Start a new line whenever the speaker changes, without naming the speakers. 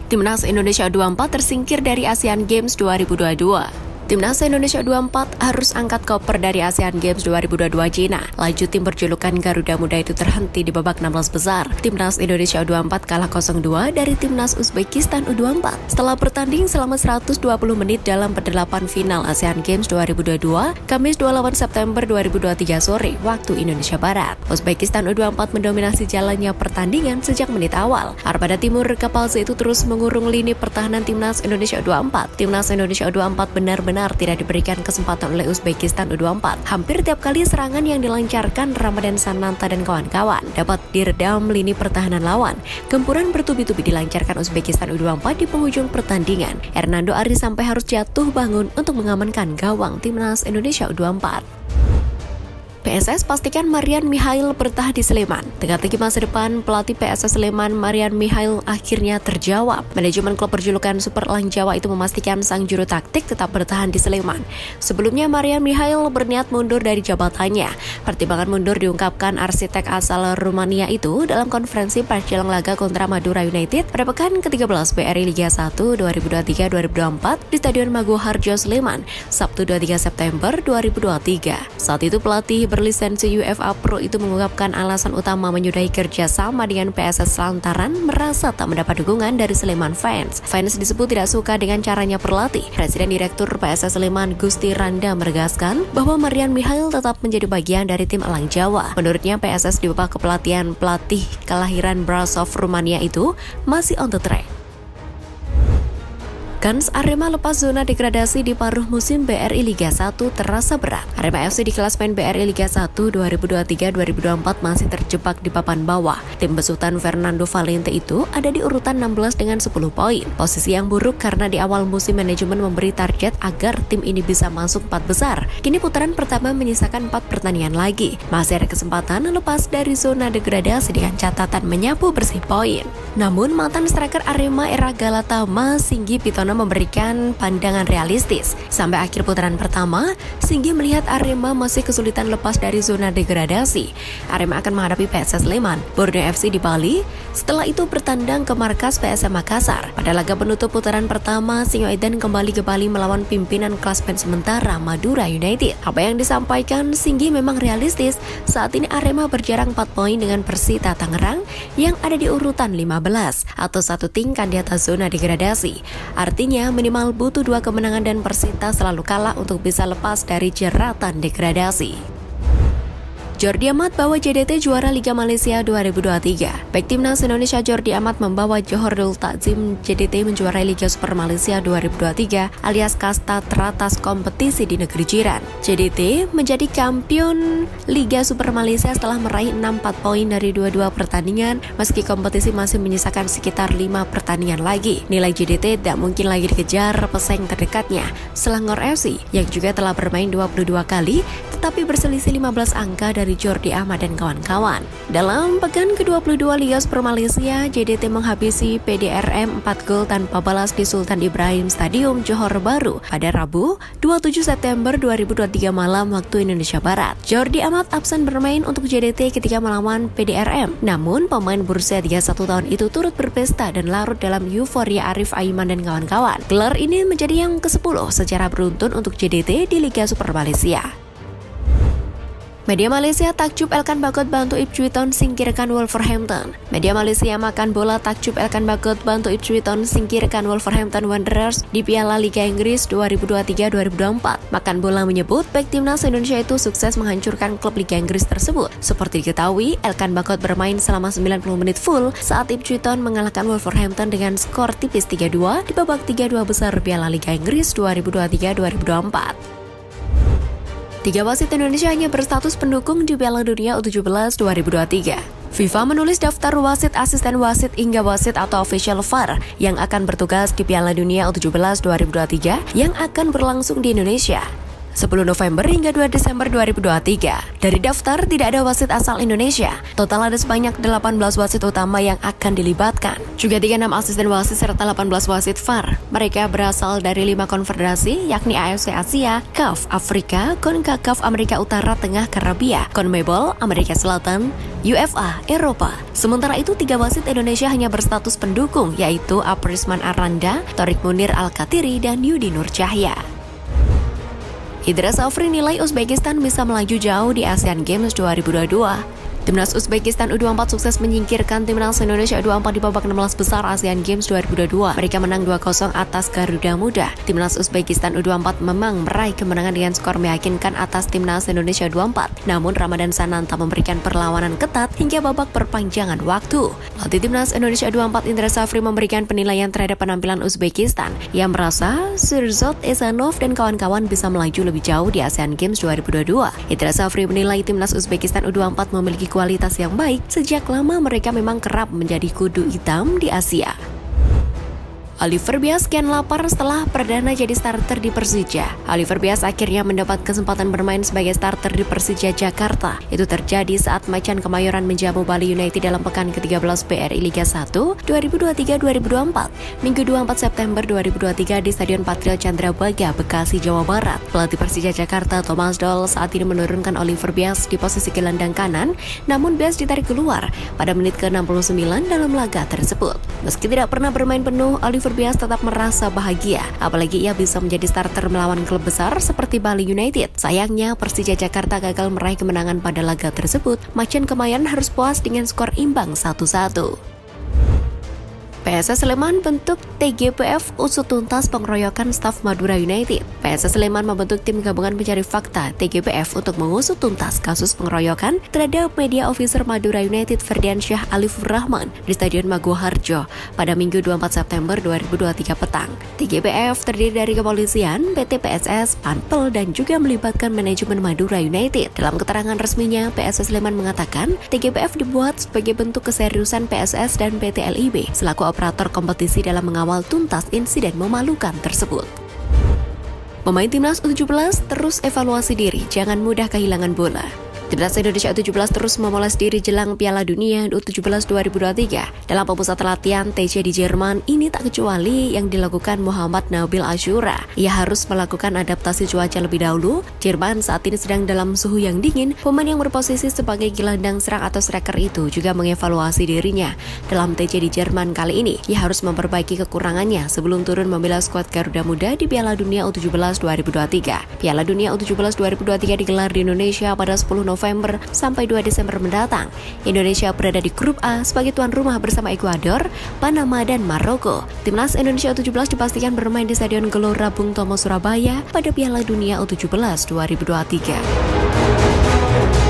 Timnas Indonesia U24 tersingkir dari Asian Games 2022. Timnas Indonesia U24 harus angkat koper dari Asian Games 2022 Cina. Laju tim berjulukan Garuda Muda itu terhenti di babak 16 besar. Timnas Indonesia U24 kalah 0-2 dari Timnas Uzbekistan U24. Setelah bertanding selama 120 menit dalam pendelapan final Asian Games 2022, Kamis 28 September 2023 sore, waktu Indonesia Barat. Uzbekistan U24 mendominasi jalannya pertandingan sejak menit awal. Armada Timur Kapalze itu terus mengurung lini pertahanan Timnas Indonesia U24. Timnas Indonesia U24 benar-benar tidak diberikan kesempatan oleh Uzbekistan U24. Hampir tiap kali serangan yang dilancarkan Ramadan Sananta dan kawan-kawan dapat diredam lini pertahanan lawan. Gempuran bertubi-tubi dilancarkan Uzbekistan U24 di penghujung pertandingan. Hernando Ari sampai harus jatuh bangun untuk mengamankan gawang Timnas Indonesia U24. PSS pastikan Marian Mihail bertahan di Sleman. Teka-teki masa depan pelatih PSS Sleman Marian Mihail akhirnya terjawab. Manajemen klub berjulukan Super Elang Jawa itu memastikan sang juru taktik tetap bertahan di Sleman. Sebelumnya Marian Mihail berniat mundur dari jabatannya. Pertimbangan mundur diungkapkan arsitek asal Rumania itu dalam konferensi pers jelang laga kontra Madura United pada pekan ke-13 BRI Liga 1 2023-2024 di Stadion Maguwo Harjo Sleman, Sabtu 23 September 2023. Saat itu pelatih berlisensi UEFA Pro itu mengungkapkan alasan utama menyudahi kerjasama dengan PSS lantaran merasa tak mendapat dukungan dari Sleman fans. Fans disebut tidak suka dengan caranya berlatih. Presiden Direktur PSS Sleman Gusti Randa menegaskan bahwa Marian Mihail tetap menjadi bagian dari tim Elang Jawa. Menurutnya PSS di bawah kepelatihan pelatih kelahiran Brasov Rumania itu masih on the track. Kans Arema lepas zona degradasi di paruh musim BRI Liga 1 terasa berat. Arema FC di klasemen BRI Liga 1 2023-2024 masih terjebak di papan bawah. Tim besutan Fernando Valente itu ada di urutan 16 dengan 10 poin. Posisi yang buruk karena di awal musim manajemen memberi target agar tim ini bisa masuk 4 besar. Kini putaran pertama menyisakan 4 pertandingan lagi. Masih ada kesempatan lepas dari zona degradasi dengan catatan menyapu bersih poin. Namun mantan striker Arema era Galatama Singgi Pitono memberikan pandangan realistis. Sampai akhir putaran pertama, Singgi melihat Arema masih kesulitan lepas dari zona degradasi. Arema akan menghadapi PSS Sleman, Borneo FC di Bali, setelah itu bertandang ke markas PSM Makassar. Pada laga penutup putaran pertama, Singoedan kembali ke Bali melawan pimpinan klasemen sementara Madura United. Apa yang disampaikan Singgi memang realistis. Saat ini Arema berjarak 4 poin dengan Persita Tangerang yang ada di urutan 15 atau 1 tingkat di atas zona degradasi. Artinya minimal butuh 2 kemenangan dan Persita selalu kalah untuk bisa lepas dari jeratan degradasi. Jordi Amat bawa JDT juara Liga Malaysia 2023. Bek Timnas Indonesia Jordi Amat membawa Johorul Takzim JDT menjuarai Liga Super Malaysia 2023 alias kasta teratas kompetisi di negeri jiran. JDT menjadi kampion Liga Super Malaysia setelah meraih 64 poin dari 22 pertandingan meski kompetisi masih menyisakan sekitar 5 pertandingan lagi. Nilai JDT tidak mungkin lagi dikejar pesaing terdekatnya, Selangor FC yang juga telah bermain 22 kali tetapi berselisih 15 angka dari Jordi Amat dan kawan-kawan. Dalam pekan ke-22 Liga Super Malaysia, JDT menghabisi PDRM 4 gol tanpa balas di Sultan Ibrahim Stadium Johor Bahru pada Rabu 27 September 2023 malam waktu Indonesia Barat. Jordi Amat absen bermain untuk JDT ketika melawan PDRM. Namun pemain berusia 31 tahun itu turut berpesta dan larut dalam euforia Arif Aiman dan kawan-kawan. Gelar ini menjadi yang ke-10 secara beruntun untuk JDT di Liga Super Malaysia. Media Malaysia takjub Elkan Bagot bantu Ipswich Town singkirkan Wolverhampton. Media Malaysia makan bola takjub Elkan Bagot bantu Ipswich Town singkirkan Wolverhampton Wanderers di Piala Liga Inggris 2023-2024. Makan bola menyebut bek Timnas Indonesia itu sukses menghancurkan klub Liga Inggris tersebut. Seperti diketahui, Elkan Bagot bermain selama 90 menit full saat Ipswich Town mengalahkan Wolverhampton dengan skor tipis 3-2 di babak 32 besar Piala Liga Inggris 2023-2024. 3 wasit Indonesia hanya berstatus pendukung di Piala Dunia U17 2023. FIFA menulis daftar wasit, asisten wasit, hingga wasit atau official VAR yang akan bertugas di Piala Dunia U17 2023 yang akan berlangsung di Indonesia. 10 November hingga 2 Desember 2023. Dari daftar tidak ada wasit asal Indonesia. Total ada sebanyak 18 wasit utama yang akan dilibatkan. Juga 36 asisten wasit serta 18 wasit VAR. Mereka berasal dari 5 konfederasi yakni AFC Asia, CAF Afrika, CONCACAF Amerika Utara, Tengah, Karibia, CONMEBOL Amerika Selatan, UEFA Eropa. Sementara itu 3 wasit Indonesia hanya berstatus pendukung yaitu Aprisman Aranda, Torik Munir Al-Katiri, dan Yudi Nur Cahya. Indra Safri nilai Uzbekistan bisa melaju jauh di Asian Games 2022. Timnas Uzbekistan U24 sukses menyingkirkan Timnas Indonesia U24 di babak 16 besar Asian Games 2022. Mereka menang 2-0 atas Garuda Muda. Timnas Uzbekistan U24 memang meraih kemenangan dengan skor meyakinkan atas Timnas Indonesia U24. Namun Ramadan Sananta memberikan perlawanan ketat hingga babak perpanjangan waktu. Pelatih Timnas Indonesia U24 Indra Safri memberikan penilaian terhadap penampilan Uzbekistan. Ia merasa Shirzad Esanov dan kawan-kawan bisa melaju lebih jauh di Asian Games 2022. Indra Safri menilai Timnas Uzbekistan U24 memiliki kualitas yang baik. Sejak lama mereka memang kerap menjadi kudu hitam di Asia. Oliver Bias kian lapar setelah perdana jadi starter di Persija. Oliver Bias akhirnya mendapat kesempatan bermain sebagai starter di Persija Jakarta. Itu terjadi saat Macan Kemayoran menjamu Bali United dalam pekan ke-13 BRI Liga 1 2023-2024, Minggu 24 September 2023 di Stadion Patriot Candrabaga, Bekasi, Jawa Barat. Pelatih Persija Jakarta Thomas Doll saat ini menurunkan Oliver Bias di posisi gelandang kanan, namun Bias ditarik keluar pada menit ke-69 dalam laga tersebut. Meski tidak pernah bermain penuh, Oliver Bias tetap merasa bahagia, apalagi ia bisa menjadi starter melawan klub besar seperti Bali United. Sayangnya, Persija Jakarta gagal meraih kemenangan pada laga tersebut. Macan Kemayoran harus puas dengan skor imbang 1-1. PSS Sleman bentuk TGPF usut tuntas pengeroyokan staf Madura United. PSS Sleman membentuk tim gabungan pencari fakta TGPF untuk mengusut tuntas kasus pengeroyokan terhadap media officer Madura United Ferdiansyah Alifur Rahman di Stadion Maguwoharjo pada Minggu 24 September 2023 petang. TGPF terdiri dari kepolisian, PT PSS, Panpel, dan juga melibatkan manajemen Madura United. Dalam keterangan resminya, PSS Sleman mengatakan TGPF dibuat sebagai bentuk keseriusan PSS dan PT LIB selaku operator kompetisi dalam mengawal tuntas insiden memalukan tersebut. Pemain Timnas U17 terus evaluasi diri, jangan mudah kehilangan bola. Timnas Indonesia U17 terus memoles diri jelang Piala Dunia U17 2023. Dalam pemusatan latihan TC di Jerman, ini tak kecuali yang dilakukan Muhammad Nabil Ashura. Ia harus melakukan adaptasi cuaca lebih dahulu. Jerman saat ini sedang dalam suhu yang dingin. Pemain yang berposisi sebagai gelandang serang atau striker itu juga mengevaluasi dirinya. Dalam TC di Jerman kali ini, ia harus memperbaiki kekurangannya sebelum turun membela skuad Garuda Muda di Piala Dunia U17 2023. Piala Dunia U17 2023 digelar di Indonesia pada 10 November sampai 2 Desember mendatang. Indonesia berada di grup A sebagai tuan rumah bersama Ekuador, Panama, dan Maroko. Timnas Indonesia U17 dipastikan bermain di Stadion Gelora Bung Tomo Surabaya pada Piala Dunia U17 2023.